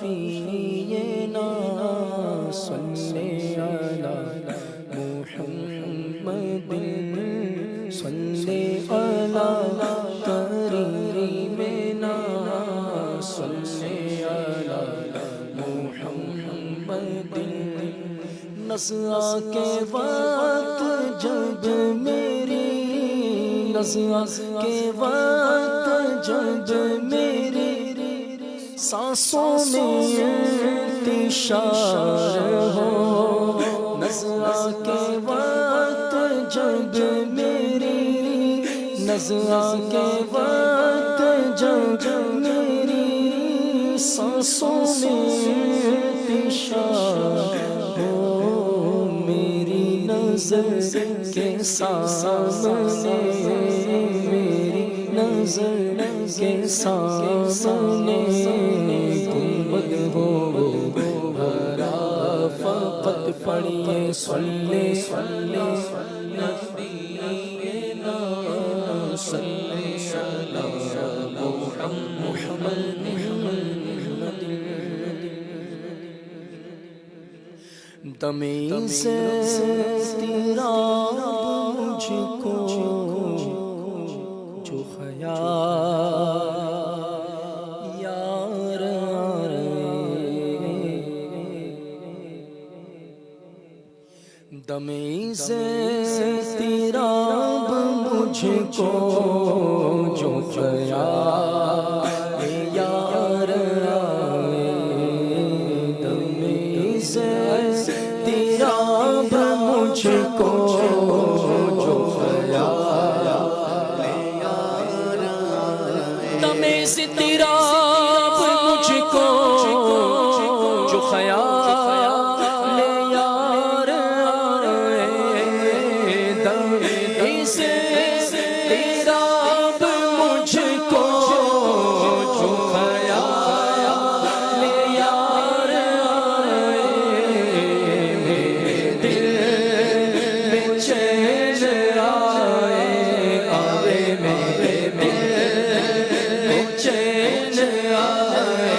شفیعنا صلی علی محمد صلی علی قریبنا صلی علی محمد نزع کے وقت جب میری نزع کے وقت جب میری سانسوں میں انتشار ہو نزع کے وقت جب میری نزع کے وقت جب میری سانسوں میں انتشار ہو میری نظر کے سامنے میری نظر کے سامنے گنبد ہو بھرا فقط پڑھیے صلی نبینا صلی علی محمد تمیز تیرا مجھ کو جو خیال یار تمیز تیرا مجھ کو جو خیال یار تمیز تیرا مجھ کو جو خیال تمیز تیرا مجھ کو جو خیال یار تمیز تیرا مجھ کو جو خیال یار دل میں چین آئے آوے میرے چین آئے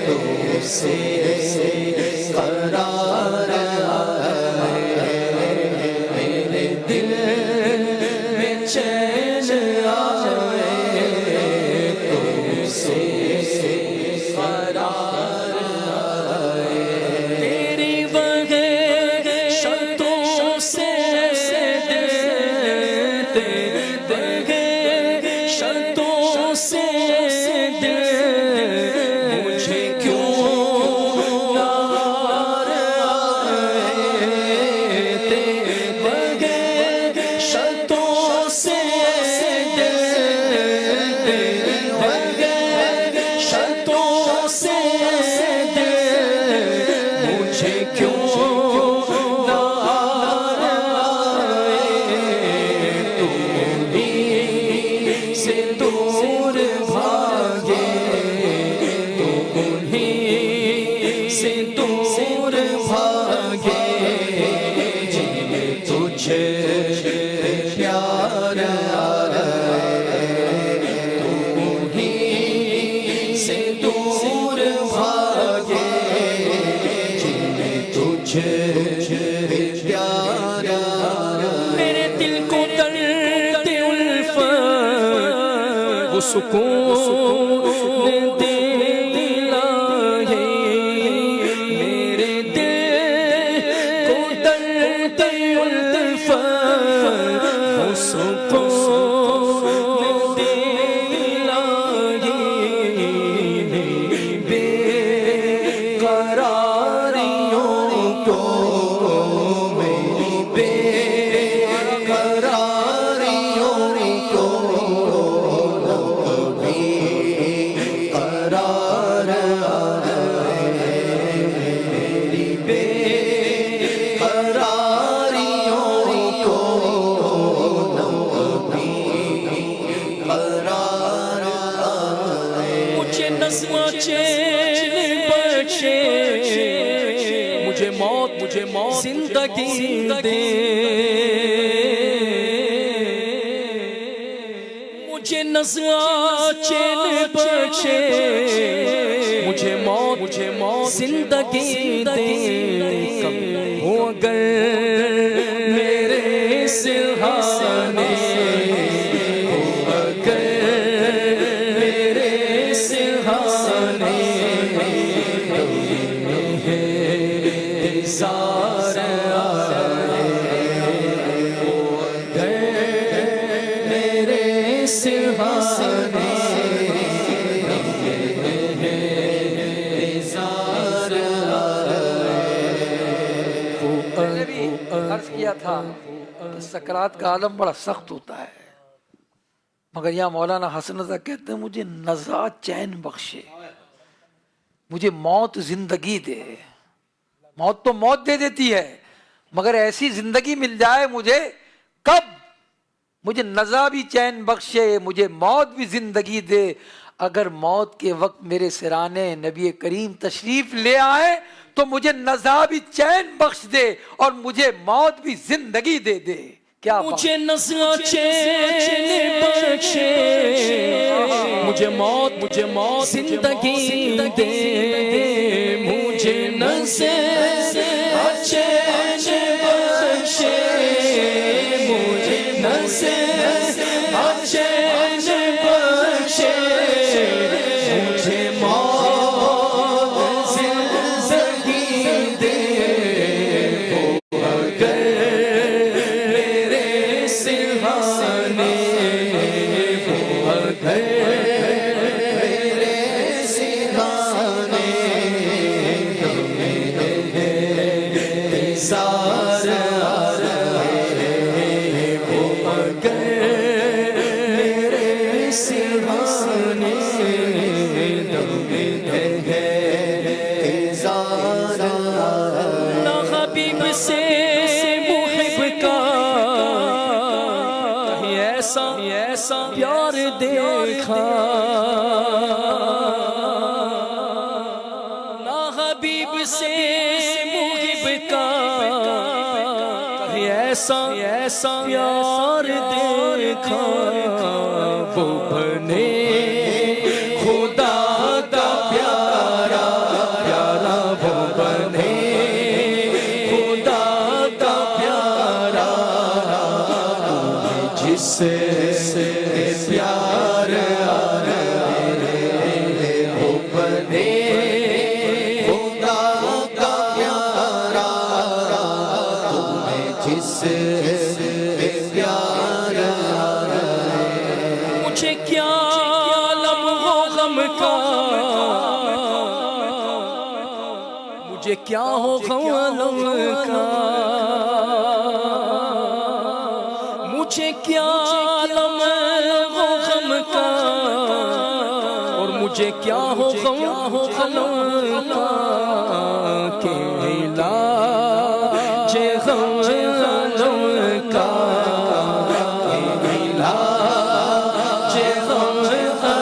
تو سے قرار آئے میرے دل میں چین آئے تو سے قرار آئے تیری وحشتوں سے شرطوں سے دل مجھے کیوں نار آئے تیرے شرطوں سے دل شرطوں سے دل مجھے کیوں نار آئے تمہیں سے دور بھاگے تو انہیں سے دور بھاگے جنہیں تجھ پیار آئے تو انہیں سے دور بھاگے جنہیں تجھ پیار آئے میرے دل کو درد الفت وہ سکون دے الہی میرے دل کو درد الفت وہ سکون دے الہی میری بے قراریوں کو میری بے قراریوں کو قرار آئے میری بے قراریوں کو قرار آئے مجھے نظم چین بخشے مجھے موت زندگی دے مجھے نزع چین بخشے مجھے موت زندگی دے کب ہو اگر میرے سرحانے ہو اگر میرے سرحانے انتظار آئے ہو اگر میرے سرحانے عرض کیا تھا کہ سکرات کا عالم بڑا سخت ہوتا ہے، مگر یہاں مولانا حسن رضا کہتے ہیں مجھے نزع چین بخشے، مجھے موت زندگی دے۔ موت تو موت دے دیتی ہے، مگر ایسی زندگی مل جائے مجھے کب؟ مجھے نزع بھی چین بخشے، مجھے موت بھی زندگی دے۔ اگر موت کے وقت میرے سرانے نبی کریم تشریف لے آئے تو مجھے نزع بھی چین بخش دے اور مجھے موت بھی زندگی دے دے۔ کیا مجھے نزع چین بخشے مجھے موت زندگی دے، مجھے نزع چین بخشے مجھے نزع چین بخشے مجھے موت زندگی دے اگر میرے سرحانے ہو اگر میرے سرحانے انتظار آئے ہو اگر میرے سرحانے نہ حبیب سے محب کا کہیں ایسا پیار دیکھا، نہ حبیب سے محب کا کہیں ایسا پیار دیکھا، وہ بنے خدا کا پیارا پیارا، وہ بنے خدا کا پیارا، جس سے پیار وہ بنے خدا کا پیارا، جس سے پیار مجھے کیا علم ہو غم کا، مجھے کیا ہو غم کا، مجھے کیا علم ہو غم کا، اور مجھے کیا ہو غم کا کہ علاج غم کا، کہ علاج غم کا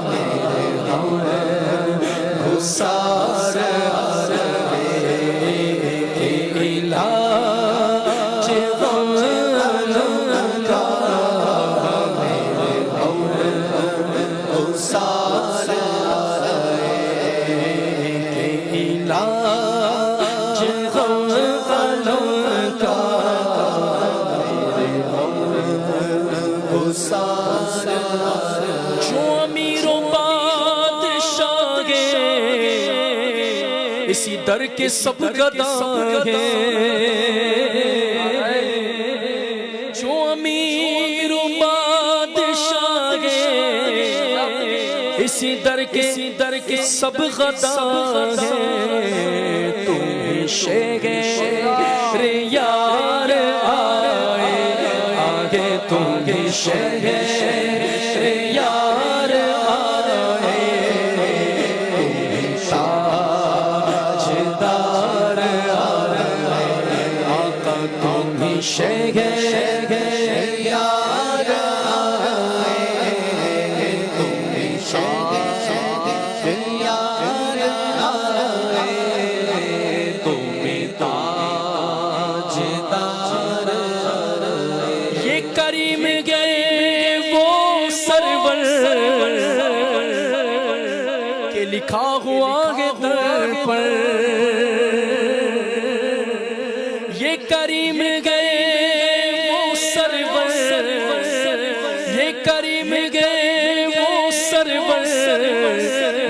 میرے غم گسار کہ علاج غم کا میرے غم گسار کہ علاج غم کا میرے غم گسار۔ جو امیر و بادشاہ اسی در کے سب گدا ہیں، جو امیر و بادشاہ اسی در کے سب غدا ہیں، تم شہر یار آئے آگے، تم شہر یار آئے، تاجدار آئے آقا، تم شہر یار آئے، تم شہر یار آئے، تم تاجدار آئے۔ یہ کریم گئے پر یہ کریم گئے وہ سرور، یہ کریم گئے وہ سرور،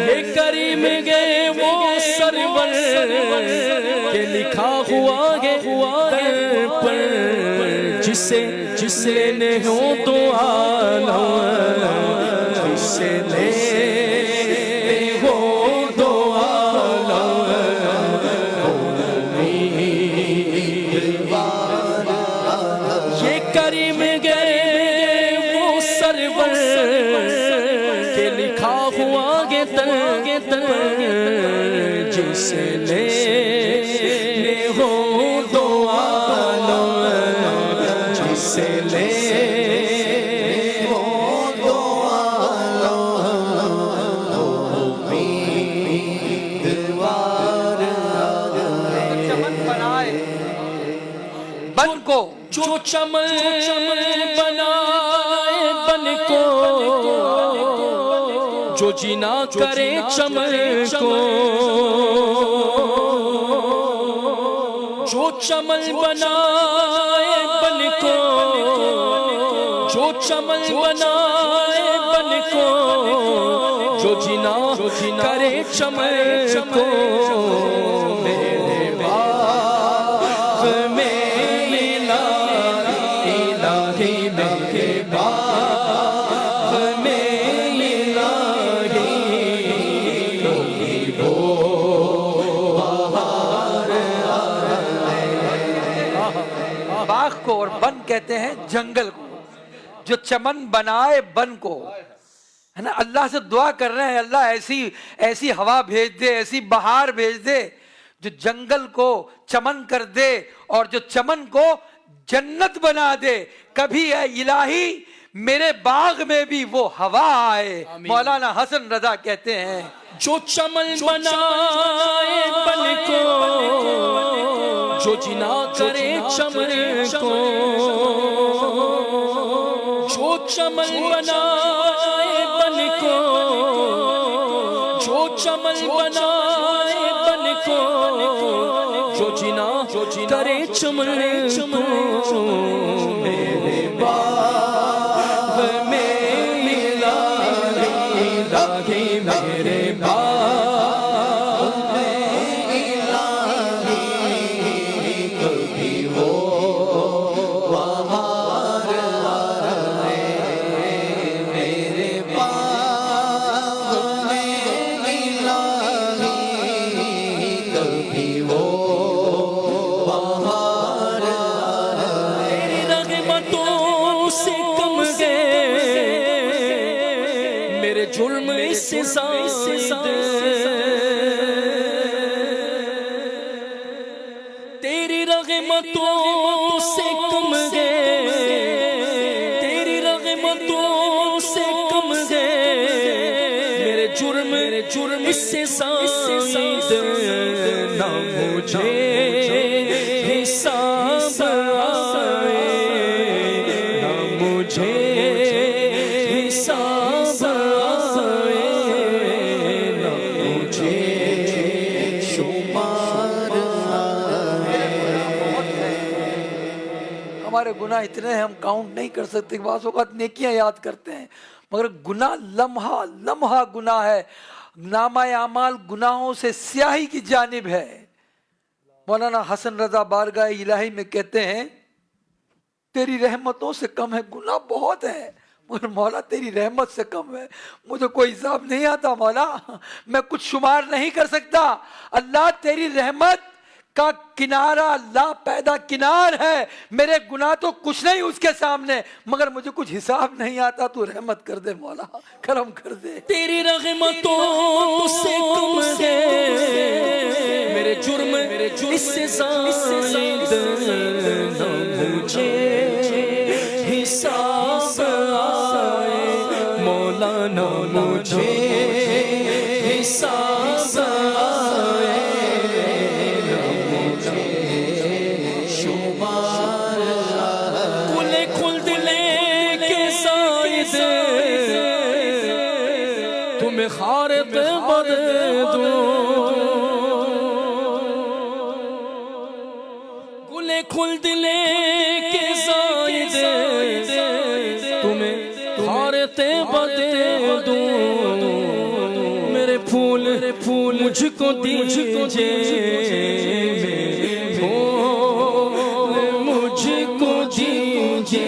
یہ کریم گئے وہ سرور کہ لکھا ہوا ہے در پر جسے لینے ہو تو عالم، جسے لینے ہو تو عالم، یہ کریم گئے وہ سرور کہ لکھا ہوا ہے در جسے لینے ہو تو عالم، جسے لینے ہو تو چمن بنائے بن کو، جو چمن بنائے بن کو، جو جینا کرے چمن کو، جو چمن بنائے بن کو، جو چمن بنائے بن کو، جو جینا کرے چمن کو، میرے باغ میں الہی میرے باغ میں الہی وہ باغ کو اور بن کہتے ہیں جنگل کو، جو چمن بنائے بن کو، ہے نا. اللہ سے دعا کر رہے ہیں اللہ ایسی ہوا بھیج دے، ایسی بہار بھیج دے جو جنگل کو چمن کر دے اور جو چمن کو جنت بنا دے. کبھی اے الہی میرے باغ میں بھی وہ ہوا آئے. مولانا حسن رضا کہتے ہیں جو چمن بنائے بن کو، جو جنا کرے چمن کو، جو چمن بنائے بن کو، جو چمن بنائے بن کو، جو جنا کرے چمن کو، میرے باغ میں الہی میرے باغ میں الہی کبھی وہ بہار آئے، میرے باغ میں الہی کبھی وہ بہار آئے. تیری رحمتوں سے کم گئے میرے جرم اس سے زائد، تیری رحمتوں سے کم گئے، تیری رحمتوں سے کم گئے میرے جرم اس سے زائد. نہ مجھے حساب آئے، نہ مجھے حساب آئے، نہ مجھے شمار آئے. ہمارے گناہ اتنے ہیں ہم کاؤنٹ نہیں کر سکتے. بعض اوقات نیکیاں یاد کرتے ہیں مگر گناہ لمحہ لمحہ گناہ ہے. نامہ اعمال گناہوں سے سیاہی کی جانب ہے. مولانا حسن رضا بارگاہ الہی میں کہتے ہیں تیری رحمتوں سے کم ہے، گناہ بہت ہے مگر مولا تیری رحمت سے کم ہے. مجھے کوئی حساب نہیں آتا مولا، میں کچھ شمار نہیں کر سکتا. اللہ تیری رحمت کا کنارہ لا پیدا کنار ہے، میرے گناہ تو کچھ نہیں اس کے سامنے، مگر مجھے کچھ حساب نہیں آتا. تو رحمت کر دے مولا، کرم کر دے. تیری رحمتوں سے کم ہے میرے جرم اس سے زائد. نہ مجھے حساب آئے مولا، نہ مجھے حساب آئے، نہ مجھے شمار آئے. کلے خلد لے کے زائد تمہیں خارق بد دوں، خلد لے کے زائد تمہیں خارتے بدے دوں میرے پھول مجھ کو دیجئے مجھ کو دیجئے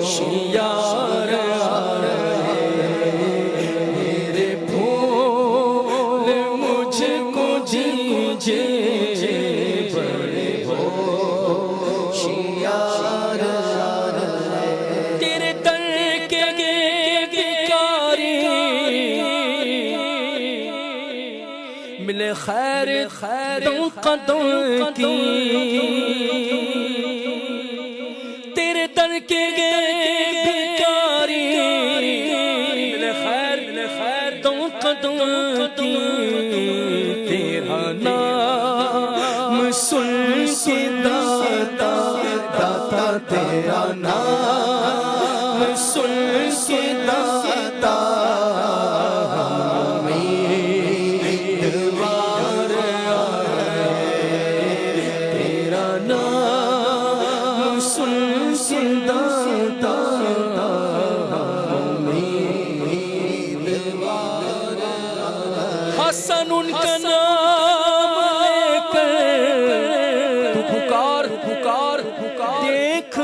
شیار میرے پھول مجھ کو دیجئے تیرے در کے بھکاری ملے خیر دم قدم کی تیرے در کے بھکاری ملے خیر دم قدم کی تیرا نام سن کے داتا تیرا نام سن کے داتا امیدوار تیرا نام سن کے داتا امیدوار حسن ان کا نام لے کر تو پکار دیکھ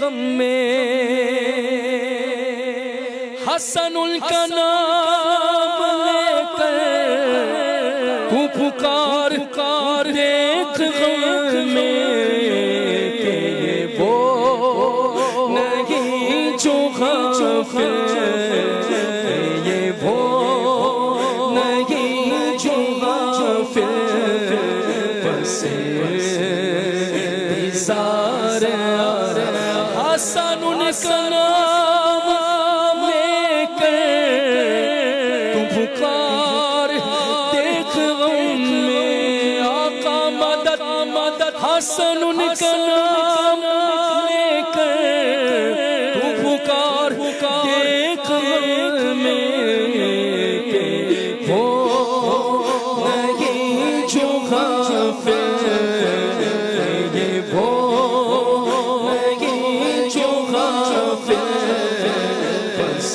غم میں حسن ان کا نام لے کر تو پکار دیکھ غم میں کہ یہ وہ نہیں جو غافل یہ وہ نہیں جو غافل بس انتظار حسن ان کا نام لے کر تو پکار دیکھ غم میں آقا مدد حسن ان کا نام لے کر تو پکار دیکھ غم میں کہ وہ نہیں جو غافل یہ وہ نہیں جو غافل بس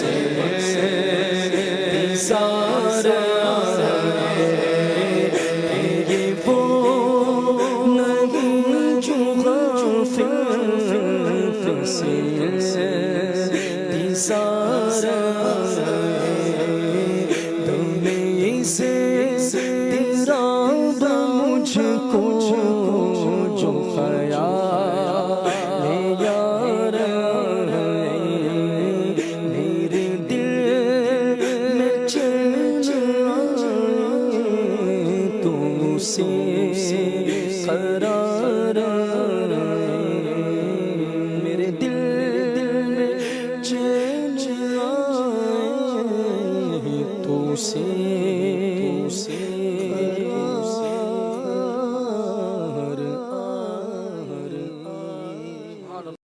انتظار یہ وہ نہیں جو غافل بس انتظار